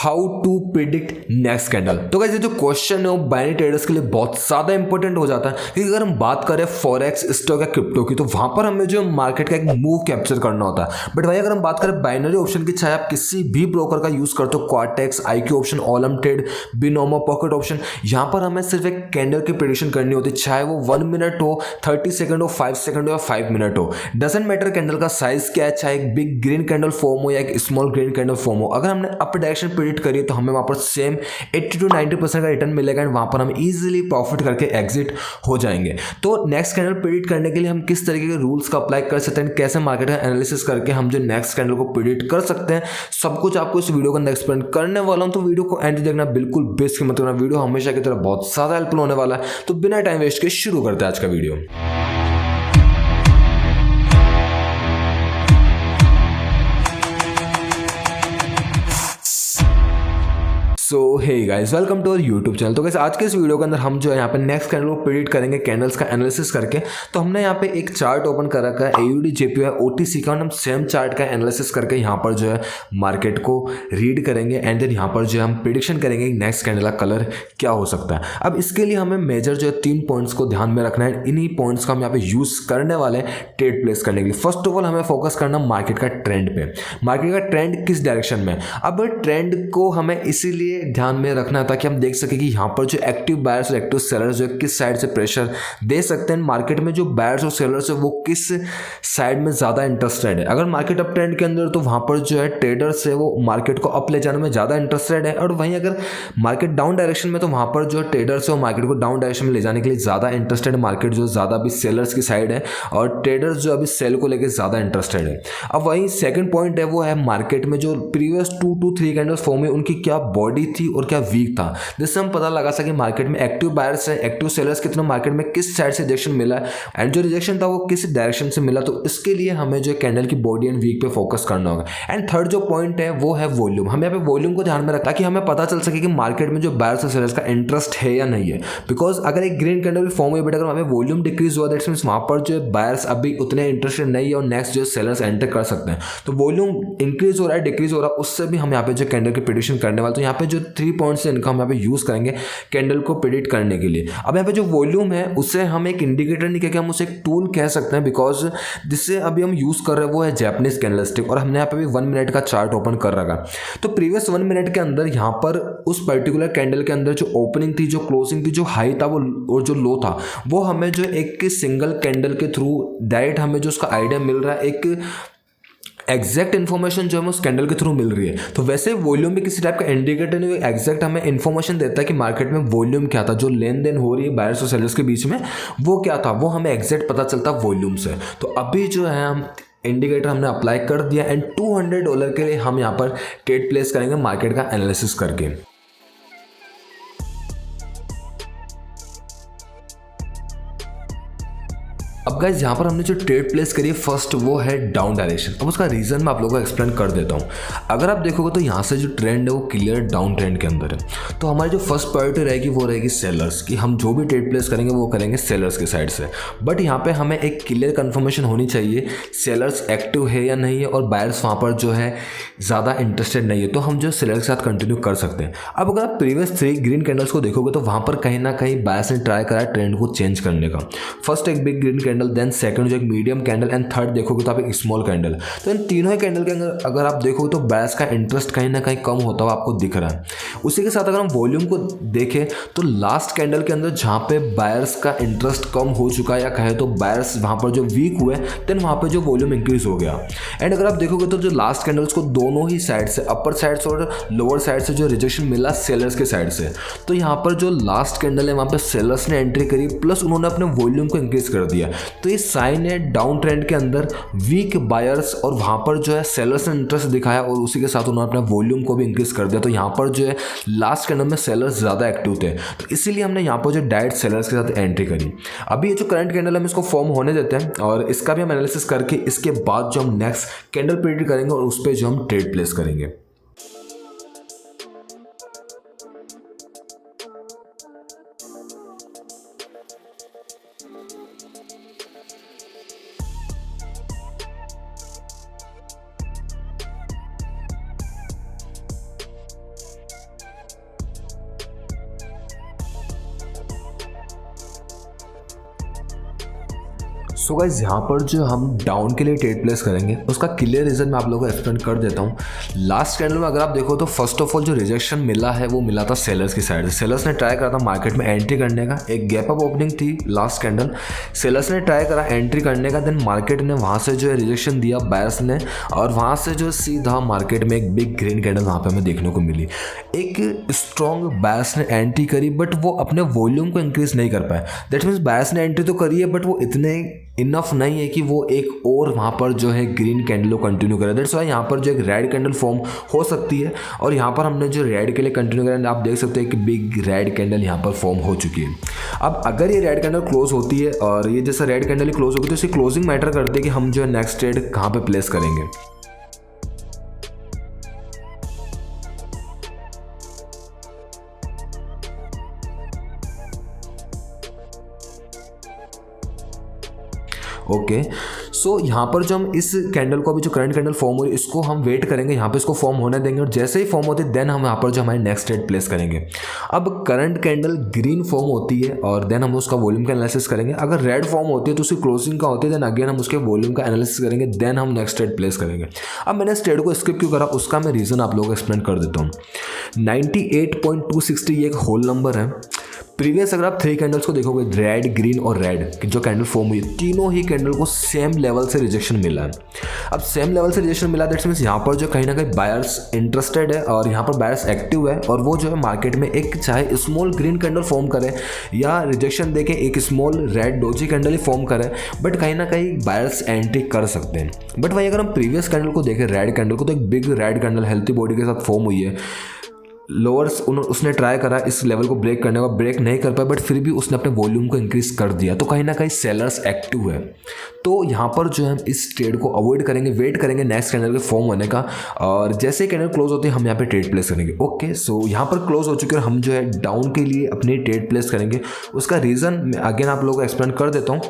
How to predict next candle. तो guys ये जो क्वेश्चन है वो बाइनरी ट्रेडर्स के लिए बहुत ज़्यादा इंपॉर्टेंट हो जाता है, क्योंकि अगर हम बात करें फॉरेक्स, स्टॉक या क्रिप्टो की, तो वहाँ पर हमें जो मार्केट का एक मूव कैप्चर करना होता है। बट भाई अगर हम बात करें बाइनरी ऑप्शन की, चाहे आप किसी भी ब्रोकर का यूज़ करते हो, क्वार्टेक्स, IQ option, ऑलम trade, Binomo, pocket option, यहाँ पर हमें सिर्फ एक कैंडल की प्रेडिक्शन करनी होती है, चाहे वो 1 मिनट हो, 30 सेकंड हो, 5 सेकंड हो या 5 मिनट हो। डजेंट मैटर कैंडल का साइज क्या है, चाहे एक बिग ग्रीन कैंडल फॉर्म हो या एक स्मॉल ग्रीन कैंडल फॉर्म हो। अगर हमने अप डायरेक्शन प्रेडिक्ट करी तो हमें वहाँ पर सेम 80 to 90% का रिटर्न मिलेगा एंड वहाँ पर हम इजीली प्रॉफिट करके एग्जिट हो जाएंगे। तो नेक्स्ट कैंडल प्रेडिक्ट करने के लिए हम किस तरीके के रूल्स का अप्लाई कर सकते हैं, कैसे मार्केट का एनालिसिस करके हम जो नेक्स्ट कैंडल को प्रेडिक्ट कर सकते हैं, सब कुछ आपको इस वीडियो के अंदर एक्सप्लेन करने वाला हूँ। तो वीडियो को एंड देखना बिल्कुल बेस्ट की मत करना, वीडियो हमेशा की तरह बहुत ज़्यादा हेल्पफुल होने वाला है। तो बिना टाइम वेस्ट के शुरू करते हैं आज का video. So hey guys, welcome to our YouTube channel. तो गाइस आज के इस वीडियो के अंदर हम जो है यहाँ पे नेक्स्ट कैंडल को प्रेडिक्ट करेंगे, कैंडल्स का एनालिसिस करके। तो हमने यहाँ पे एक चार्ट ओपन कर रखा है, AUD JPY OTC का, और हम सेम चार्ट का एनालिसिस करके यहाँ पर जो है मार्केट को रीड करेंगे एंड देन यहाँ पर जो है हम प्रेडिक्शन करेंगे नेक्स्ट कैंडल का कलर क्या हो सकता है। अब इसके लिए हमें मेजर जो है 3 पॉइंट्स को ध्यान में रखना है। इन्हीं पॉइंट्स का हम यहाँ पे यूज करने वाले हैं ट्रेड प्लेस करने के लिए। फर्स्ट ऑफ ऑल हमें फोकस करना मार्केट का ट्रेंड पे, मार्केट का ट्रेंड किस डायरेक्शन में। अब ट्रेंड को हमें इसीलिए ध्यान में रखना है ताकि हम देख सके कि यहाँ पर जो एक्टिव बायर्स और एक्टिव सेलर्स जो किस साइड से प्रेशर दे सकते हैं मार्केट में। जो बायर्स और सेलर्स है वो किस साइड में ज़्यादा इंटरेस्टेड है। अगर मार्केट अप ट्रेंड के अंदर तो वहाँ पर जो है ट्रेडर्स है वो मार्केट को अप ले जाने में ज़्यादा इंटरेस्टेड है, और वहीं अगर मार्केट डाउन डायरेक्शन में तो वहाँ पर जो ट्रेडर्स है वो मार्केट को डाउन डायरेक्शन में ले जाने के लिए ज़्यादा इंटरेस्टेड है। मार्केट जो ज़्यादा अभी सेलर्स की साइड है और ट्रेडर्स जो अभी सेल को लेकर ज़्यादा इंटरेस्टेड है। अब वहीं सेकंड पॉइंट है वो है मार्केट में जो प्रीवियस 2 to 3 कैंडल्स फॉर्म है उनकी क्या बॉडी थी और क्या वीक था, जिससे हम पता लगा सके मार्केट में एक्टिव बायर्स है, एक्टिव सेलर्स कितना, मार्केट में किस साइड से रिजेक्शन मिला है एंड जो रिजेक्शन था वो किस डायरेक्शन से मिला। तो इसके लिए हमें जो कैंडल की बॉडी एंड वीक पे फोकस करना होगा। एंड थर्ड जो पॉइंट है वो है वॉल्यूम। हमें यहाँ पे वॉल्यूम को ध्यान में रखना ताकि हमें पता चल सके कि मार्केट में जो बायर्स और सेलर्स का इंटरेस्ट है या नहीं है। बिकॉज अगर एक ग्रीन कैंडल फॉर्म हुई बट अगर हमें वॉल्यूम डिक्रीज हुआ, दैट्स मींस वहां पर जो बायर्स अभी उतने इंटरेस्टेड नहीं है और नेक्स्ट जो सेलर्स एंटर कर सकते हैं। तो वॉल्यूम इंक्रीज हो रहा है, डिक्रीज हो रहा है, उससे भी हम यहाँ पे जो कैंडल की प्रेडिक्शन करने वाले। तो यहाँ पे जो 3 पॉइंट्स है इनका हम यहाँ पे यूज करेंगे कैंडल को प्रेडिक्ट करने के लिए। अब यहाँ पे जो वॉल्यूम है उससे हम एक इंडिकेटर नहीं कह, हम उसे एक टूल कह सकते हैं, बिकॉज जिससे अभी हम यूज कर रहे हैं वो है जैपनीज कैंडलस्टिक, और हमने यहाँ पे भी 1 मिनट का चार्ट ओपन कर रखा। तो प्रीवियस 1 मिनट के अंदर यहाँ पर उस पर्टिकुलर कैंडल के अंदर जो ओपनिंग थी, जो क्लोजिंग थी, जो हाई था वो और जो लो था, वो हमें जो एक सिंगल कैंडल के थ्रू डायरेक्ट हमें जो उसका आइडिया मिल रहा है, एक एग्जैक्ट इन्फॉर्मेशन जो हमें उस कैंडल के थ्रू मिल रही है। तो वैसे वॉल्यूम भी किसी टाइप का इंडिकेटर नहीं, एग्जैक्ट हमें इन्फॉर्मेशन देता है कि मार्केट में वॉल्यूम क्या था, जो लेन देन हो रही है बायर्स और सेलर्स के बीच में वो क्या था, वो हमें एग्जैक्ट पता चलता वॉल्यूम से। तो अभी जो है हम इंडिकेटर हमने अप्लाई कर दिया एंड $200 के लिए हम यहाँ पर ट्रेड प्लेस करेंगे मार्केट का एनालिसिस करके। अब गाइस यहाँ पर हमने जो ट्रेड प्लेस करी है फर्स्ट वो है डाउन डायरेक्शन। अब उसका रीज़न मैं आप लोगों को एक्सप्लेन कर देता हूँ। अगर आप देखोगे तो यहाँ से जो ट्रेंड है वो क्लियर डाउन ट्रेंड के अंदर है। तो हमारी जो फर्स्ट प्रायोरिटी रहेगी वो रहेगी सेलर्स की, हम जो भी ट्रेड प्लेस करेंगे वो करेंगे सेलर्स की साइड से। बट यहाँ पे हमें एक क्लियर कन्फर्मेशन होनी चाहिए सेलर्स एक्टिव है या नहीं है और बायर्स वहाँ पर जो है ज़्यादा इंटरेस्टेड नहीं है, तो हम जो सेलर के साथ कंटिन्यू कर सकते हैं। अब अगर आप प्रीवियस 3 ग्रीन कैंडल्स को देखोगे तो वहाँ पर कहीं ना कहीं बायर्स ने ट्राई करा ट्रेंड को चेंज करने का। फर्स्ट एक big green candle, then second जो एक मीडियम कैंडल एंड थर्ड देखोगे तो आप एक स्मॉल कैंडल। तो इन तीनों ही कैंडल के अंदर अगर आप देखोगे तो बायर्स का इंटरेस्ट कहीं ना कहीं कम होता हुआ आपको दिख रहा है। उसी के साथ अगर हम वॉल्यूम को देखें तो लास्ट कैंडल के अंदर जहाँ पे बायर्स का इंटरेस्ट कम हो चुका है या कहे तो बायर्स वहाँ पर जो वीक हुए, देन वहाँ पर जो वॉल्यूम इंक्रीज हो गया। एंड अगर आप देखोगे तो जो लास्ट कैंडल्स को दोनों ही साइड से, अपर साइड से और लोअर साइड से जो रिजेक्शन मिला सेलर्स के साइड से, तो यहाँ पर जो लास्ट कैंडल है वहाँ पर सेलर्स ने एंट्री करी प्लस उन्होंने अपने वॉल्यूम को इंक्रीज कर दिया। तो ये साइन है डाउन ट्रेंड के अंदर वीक बायर्स और वहाँ पर जो है सेलर्स ने इंटरेस्ट दिखाया और उसी के साथ उन्होंने अपना वॉल्यूम को भी इंक्रीज कर दिया। तो यहाँ पर जो है लास्ट कैंडल में सेलर्स ज़्यादा एक्टिव थे, तो इसीलिए हमने यहाँ पर जो डायरेक्ट सेलर्स के साथ एंट्री करी। अभी ये जो करंट कैंडल हम इसको फॉर्म होने देते हैं और इसका भी हम एनालिसिस करके इसके बाद जो हम नेक्स्ट कैंडल प्रेडिक्ट करेंगे और उस पर जो हम ट्रेड प्लेस करेंगे। सो गाइस यहाँ पर जो हम डाउन के लिए ट्रेड प्लेस करेंगे उसका क्लियर रीज़न मैं आप लोगों को एक्सप्लेन कर देता हूँ। लास्ट कैंडल में अगर आप देखो तो फर्स्ट ऑफ ऑल जो रिजेक्शन मिला है वो मिला था सेलर्स की साइड से। सेलर्स ने ट्राई करा था मार्केट में एंट्री करने का, एक गैप अप ओपनिंग थी लास्ट कैंडल, सेलर्स ने ट्राई करा एंट्री करने का, देन मार्केट ने वहाँ से जो है रिजेक्शन दिया बायर्स ने, और वहाँ से जो सीधा मार्केट में एक बिग ग्रीन कैंडल वहाँ पे हमें देखने को मिली। एक स्ट्रॉन्ग बायर्स ने एंट्री करी बट वो अपने वॉल्यूम को इंक्रीज नहीं कर पाए। दैट मीन्स बायर्स ने एंट्री तो करी है बट वो इतने इनफ नहीं है कि वो एक और वहाँ पर जो है ग्रीन कैंडल को कंटिन्यू करे। दैट्स वाई यहाँ पर जो एक रेड कैंडल फॉर्म हो सकती है, और यहाँ पर हमने जो रेड के लिए कंटिन्यू करा आप देख सकते हैं कि बिग रेड कैंडल यहाँ पर फॉर्म हो चुकी है। अब अगर ये रेड कैंडल क्लोज होती है और ये जैसा रेड कैंडल ही क्लोज होगी तो इसकी क्लोजिंग मैटर करती है कि हम जो है नेक्स्ट ट्रेड कहाँ पे प्लेस करेंगे। ओके सो यहाँ पर जो हम इस कैंडल को अभी जो करंट कैंडल फॉर्म हो रही है इसको हम वेट करेंगे, यहाँ पे इसको फॉर्म होने देंगे, और जैसे ही फॉर्म होती है देन हम यहाँ पर जो हमारी नेक्स्ट ट्रेड प्लेस करेंगे। अब करंट कैंडल ग्रीन फॉर्म होती है और देन हम उसका वॉल्यूम का एनालिसिस करेंगे। अगर रेड फॉर्म होती है तो उसकी क्लोजिंग का होती है, देन अगेन हम उसके वॉल्यूम का एनालिसिस करेंगे, देन हम नेक्स्ट ट्रेड प्लेस करेंगे। अब मैंने इस ट्रेड को स्किप क्यों करा उसका मैं रीज़न आप लोगों को एक्सप्लेन कर देता हूँ। 98.260 ये एक होल नंबर है। प्रीवियस अगर आप 3 कैंडल्स को देखोगे, रेड ग्रीन और रेड जो कैंडल फॉर्म हुई, तीनों ही कैंडल को सेम लेवल से रिजेक्शन मिला है। अब सेम लेवल से रिजेक्शन मिला दैट्स मीन्स यहाँ पर जो कहीं ना कहीं बायर्स इंटरेस्टेड है और यहाँ पर बायर्स एक्टिव है, और वो जो है मार्केट में एक चाहे स्मॉल ग्रीन कैंडल फॉर्म करे या रिजेक्शन देके एक स्मॉल रेड डोजी कैंडल ही फॉर्म करे, बट कहीं ना कहीं बायर्स एंट्री कर सकते हैं। बट भाई अगर हम प्रीवियस कैंडल को देखें, रेड कैंडल को, तो एक big red candle healthy body के साथ फॉर्म हुई है। लोअर्स उसने ट्राई करा इस लेवल को ब्रेक करने का, ब्रेक नहीं कर पाया, बट फिर भी उसने अपने वॉल्यूम को इंक्रीज कर दिया, तो कहीं ना कहीं सेलर्स एक्टिव है। तो यहाँ पर जो है हम इस ट्रेड को अवॉइड करेंगे, वेट करेंगे नेक्स्ट कैंडल के फॉर्म होने का, और जैसे ही कैंडल क्लोज होती है हम यहाँ पे ट्रेड प्लेस करेंगे। ओके सो यहाँ पर क्लोज हो चुके हैं, हम जो है डाउन के लिए अपनी ट्रेड प्लेस करेंगे। उसका रीज़न मैं अगेन आप लोगों को एक्सप्लेन कर देता हूँ।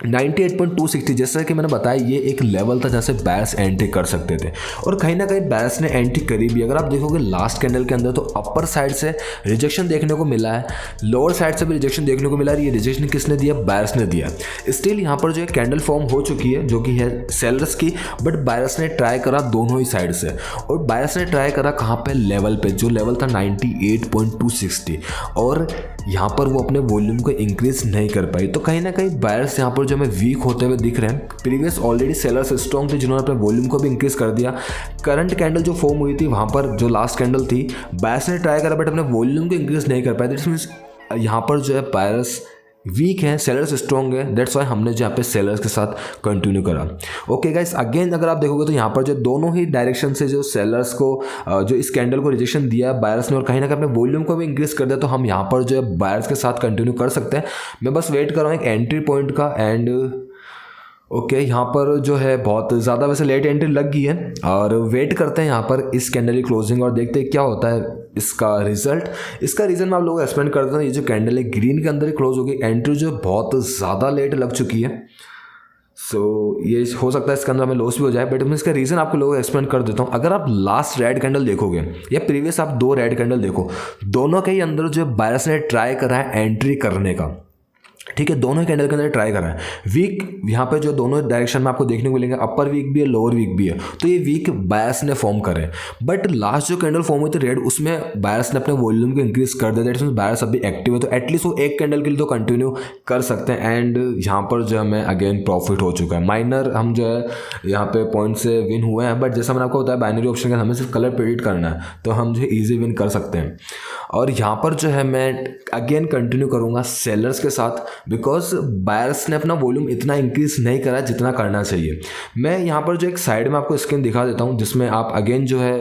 98.260 जैसा कि मैंने बताया ये एक लेवल था जहाँ से बायर्स एंट्री कर सकते थे, और कहीं ना कहीं बायर्स ने एंट्री करी भी। अगर आप देखोगे लास्ट कैंडल के अंदर तो अपर साइड से रिजेक्शन देखने को मिला है, लोअर साइड से भी रिजेक्शन देखने को मिला है। ये रिजेक्शन किसने दिया? बायर्स ने दिया। स्टिल यहाँ पर जो है कैंडल फॉर्म हो चुकी है जो कि है सेलर्स की, बट बायर्स ने ट्राई करा दोनों ही साइड से, और बायर्स ने ट्राई करा कहाँ पे? लेवल पे, जो लेवल था 98.260, और यहाँ पर वो अपने वॉल्यूम को इंक्रीज नहीं कर पाई। तो कहीं ना कहीं बायर्स यहाँ पर जो हमें वीक होते हुए दिख रहे हैं। प्रीवियस ऑलरेडी सेलर्स स्ट्रॉन्ग थे जिन्होंने अपने वॉल्यूम को भी इंक्रीज कर दिया। करंट कैंडल जो फॉर्म हुई थी वहाँ पर जो लास्ट कैंडल थी, बायर्स ने ट्राई करा बट अपने वॉल्यूम को इंक्रीज नहीं कर पाए। दैट मीन्स यहाँ पर जो है बायर्स वीक है, सेलर्स स्ट्रॉन्ग है, दैट्स वाई हमने जो यहाँ पे सेलर्स के साथ कंटिन्यू करा। ओके गाइस, अगेन अगर आप देखोगे तो यहाँ पर जो दोनों ही डायरेक्शन से जो सेलर्स को जो इस कैंडल को रिजेक्शन दिया बायर्स ने, और कहीं ना कहीं अपने वॉल्यूम को भी इंक्रीज कर दिया, तो हम यहाँ पर जो है बायर्स के साथ कंटिन्यू कर सकते हैं। मैं बस वेट कर रहा हूँ एक एंट्री पॉइंट का, एंड ओके यहाँ पर जो है बहुत ज़्यादा वैसे लेट एंट्री लग गई है, और वेट करते हैं यहाँ पर इस कैंडल की क्लोजिंग और देखते हैं क्या होता है इसका रिजल्ट। इसका रीज़न मैं आप लोगों को एक्सप्लेन करता हूँ। ये जो कैंडल है ग्रीन के अंदर ही क्लोज होगी, एंट्री जो बहुत ज़्यादा लेट लग चुकी है, सो ये हो सकता है इसके अंदर हमें लॉस भी हो जाए, बट मैं इसका रीज़न आपको लोगों को एक्सप्लेन कर देता हूँ। अगर आप लास्ट रेड कैंडल देखोगे या प्रीवियस आप 2 रेड कैंडल देखो, दोनों के ही अंदर जो बायर्स ने ट्राई करा है एंट्री करने का, ठीक है, दोनों ही कैंडल के अंदर ट्राई करा है। वीक यहाँ पे जो दोनों डायरेक्शन में आपको देखने को मिलेंगे, अपर वीक भी है लोअर वीक भी है, तो ये वीक बायर्स ने फॉर्म करे। बट लास्ट जो कैंडल फॉर्म हुई थी रेड, उसमें बायर्स ने अपने वॉल्यूम को इंक्रीज कर दिया, दैट मींस बायर्स अभी एक्टिव है, तो एटलीस्ट वो एक कैंडल के लिए तो कंटिन्यू कर सकते हैं। एंड यहाँ पर जो हमें अगेन प्रॉफिट हो चुका है। माइनर हम जो है यहाँ पे पॉइंट से विन हुए हैं, बट जैसा मैंने आपको बताया बाइनरी ऑप्शन का हमें सिर्फ कलर प्रेडिक्ट करना है, तो हम जो है ईजी विन कर सकते हैं। और यहाँ पर जो है मैं अगेन कंटिन्यू करूँगा सेलर्स के साथ, बिकॉज बायर्स ने अपना वॉल्यूम इतना इंक्रीज नहीं करा जितना करना चाहिए। मैं यहाँ पर जो एक साइड में आपको स्क्रीन दिखा देता हूँ जिसमें आप अगेन जो है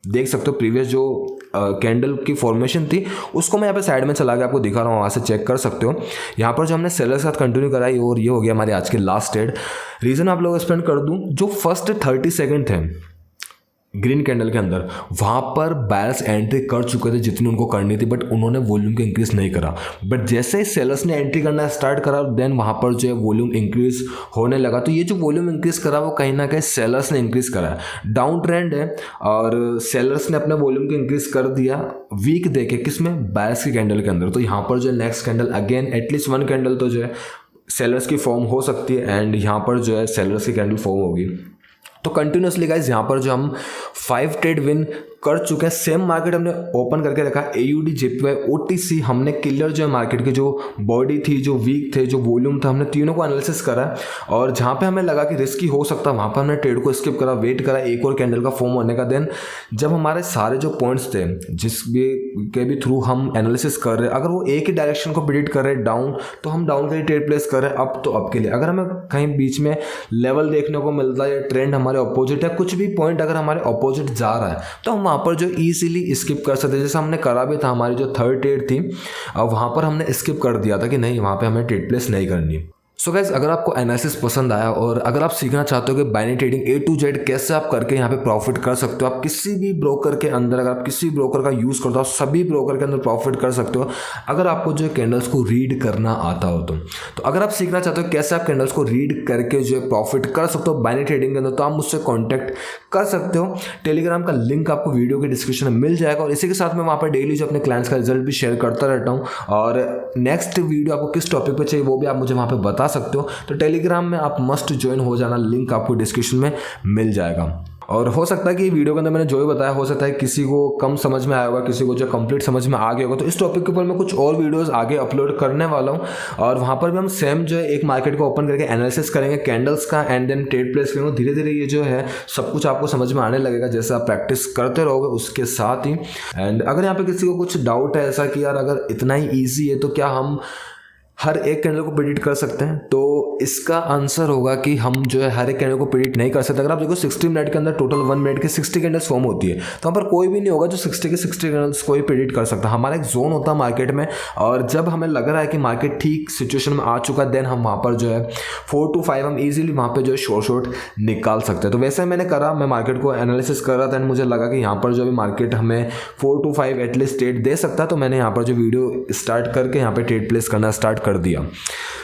देख सकते हो प्रीवियस जो कैंडल की फॉर्मेशन थी उसको मैं यहाँ पे साइड में चला के आपको दिखा रहा हूँ, वहाँ से चेक कर सकते हो। यहाँ पर जो हमने सेलर के साथ कंटिन्यू कराई और ये हो गया हमारे आज के लास्ट ट्रेड। रीज़न आप लोग एक्सप्लेन कर दूँ, जो फर्स्ट 30 सेकेंड थे ग्रीन कैंडल के अंदर, वहाँ पर बायर्स एंट्री कर चुके थे जितनी उनको करनी थी, बट उन्होंने वॉल्यूम को इंक्रीज नहीं करा। बट जैसे ही सेलर्स ने एंट्री करना स्टार्ट करा, देन वहाँ पर जो है वॉल्यूम इंक्रीज होने लगा। तो ये जो वॉल्यूम इंक्रीज करा वो कहीं ना कहीं सेलर्स ने इंक्रीज करा है। डाउन ट्रेंड है और सेलर्स ने अपने वॉल्यूम को इंक्रीज कर दिया वीक देके, किसमें? बायर्स की कैंडल के अंदर। तो यहाँ पर जो next candle again at least 1 candle तो जो है सेलर्स की फॉर्म हो सकती है एंड यहाँ पर जो है सेलर्स की कैंडल फॉर्म होगी। तो कंटिन्यूसली गाइज यहाँ पर जो हम 5 ट्रेड विन कर चुके हैं। सेम मार्केट हमने ओपन करके रखा, AUD JPY OTC हमने क्लियर जो है मार्केट की जो बॉडी थी, जो वीक थे, जो वॉल्यूम था, हमने तीनों को एनालिसिस करा और जहाँ पे हमें लगा कि रिस्की हो सकता है वहाँ पर हमने ट्रेड को स्किप करा, वेट करा एक और कैंडल का फॉर्म होने का। देन जब हमारे सारे जो पॉइंट्स थे जिस भी थ्रू हम एनालिसिस कर रहे हैं, अगर वो एक ही डायरेक्शन को प्रेडिक्ट कर रहे हैं डाउन, तो हम डाउन के लिए ट्रेड प्लेस कर रहे हैं, अप तो अप के लिए। अगर हमें कहीं बीच में लेवल देखने को मिलता है या ट्रेंड हमारे अपोजिट है, कुछ भी पॉइंट अगर हमारे अपोजिट जा रहा है, तो हम वहाँ पर जो ईजिली स्किप कर सकते हैं। जैसे हमने करा भी था, हमारी जो थर्ड ट्रेड थी वहाँ पर हमने स्किप कर दिया था कि नहीं वहाँ पे हमें ट्रेड प्लेस नहीं करनी। सो गाइज अगर आपको एनालिसिस पसंद आया और अगर आप सीखना चाहते हो कि binary trading A to Z कैसे आप करके यहाँ पे प्रॉफिट कर सकते हो, आप किसी भी ब्रोकर के अंदर, अगर आप किसी ब्रोकर का यूज़ करते हो सभी ब्रोकर के अंदर प्रॉफिट कर सकते हो, अगर आपको जो कैंडल्स को रीड करना आता हो तो अगर आप सीखना चाहते हो कैसे आप कैंडल्स को रीड करके जो है प्रॉफिट कर सकते हो बाइनरी ट्रेडिंग के अंदर, तो आप मुझसे कॉन्टैक्ट कर सकते हो। टेलीग्राम का लिंक आपको वीडियो के डिस्क्रिप्शन में मिल जाएगा और इसी के साथ मैं वहाँ पर डेली जो अपने क्लाइंट्स का रिजल्ट भी शेयर करता रहता हूँ। और नेक्स्ट वीडियो आपको किस टॉपिक पर चाहिए वो भी आप मुझे वहाँ पर बता सकते हो। तो टेलीग्राम में आप मस्ट ज्वाइन हो जाना, लिंक आपको डिस्क्रिप्शन में मिल जाएगा। और हो सकता है कि वीडियो के अंदर मैंने जो भी बताया, हो सकता है किसी को कम समझ में आया होगा, किसी को जो कंप्लीट समझ में आ गया होगा। तो इस टॉपिक के ऊपर मैं कुछ और वीडियोस आगे अपलोड करने वाला हूँ और वहाँ पर भी हम सेम जो है एक मार्केट को ओपन करके एनालिसिस करेंगे कैंडल्स का एंड देन ट्रेड प्लेस करेंगे। धीरे धीरे ये जो है सब कुछ आपको समझ में आने लगेगा जैसे आप प्रैक्टिस करते रहोगे उसके साथ ही। एंड अगर यहाँ पर किसी को कुछ डाउट है ऐसा कि यार अगर इतना ही ईजी है तो क्या हम हर एक कैंडल को प्रेडिक्ट कर सकते हैं, तो इसका आंसर होगा कि हम जो है हर एक कैंडल को प्रेडिक्ट नहीं कर सकते। अगर आप देखो 60 मिनट के अंदर टोटल 1 मिनट के 60 कैंडल्स फॉर्म होती है, तो वहाँ पर कोई भी नहीं होगा जो 60 के 60 कैंडल्स को ही प्रेडिक्ट कर सकता। हमारा एक जोन होता है मार्केट में और जब हमें लग रहा है कि मार्केट ठीक सिचुएशन में आ चुका है, देन हम वहाँ पर जो है 4 to 5 हम ईजिली वहाँ पर जो है शॉर्ट निकाल सकते हैं। तो वैसे मैंने करा, मैं मार्केट को एनालिसिस कर रहा था एंड मुझे लगा कि यहाँ पर जो भी मार्केट हमें 4 to 5 एटलीस्ट ट्रेड दे सकता है, तो मैंने यहाँ पर जो वीडियो स्टार्ट करके यहाँ पर ट्रेड प्लेस करना स्टार्ट कर दिया।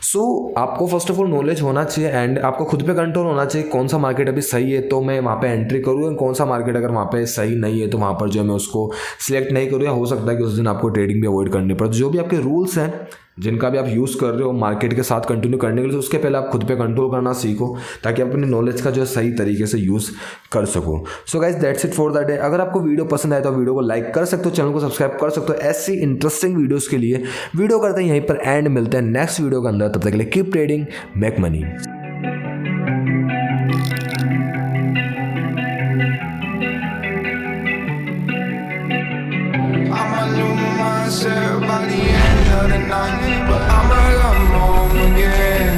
सो आपको फर्स्ट ऑफ ऑल नॉलेज होना चाहिए एंड आपको खुद पे कंट्रोल होना चाहिए कौन सा मार्केट अभी सही है तो मैं वहाँ पे एंट्री करूँ, और कौन सा मार्केट अगर वहाँ पे सही नहीं है तो वहाँ पर जो मैं उसको सिलेक्ट नहीं करूँ, या हो सकता है कि उस दिन आपको ट्रेडिंग भी अवॉइड करनी पड़े। जो भी आपके रूल्स हैं जिनका भी आप यूज़ कर रहे हो मार्केट के साथ कंटिन्यू करने के लिए, तो उसके पहले आप खुद पे कंट्रोल करना सीखो ताकि आप अपनी नॉलेज का जो है सही तरीके से यूज़ कर सको। So guys that's it for the day. अगर आपको वीडियो पसंद आए तो वीडियो को लाइक कर सकते हो, चैनल को सब्सक्राइब कर सकते हो। ऐसी इंटरेस्टिंग वीडियोस के लिए वीडियो करते हैं यहीं पर एंड मिलते हैं नेक्स्ट वीडियो के अंदर। तब तक के लिए keep trading, make money. By the end of the night, but I'ma come home again.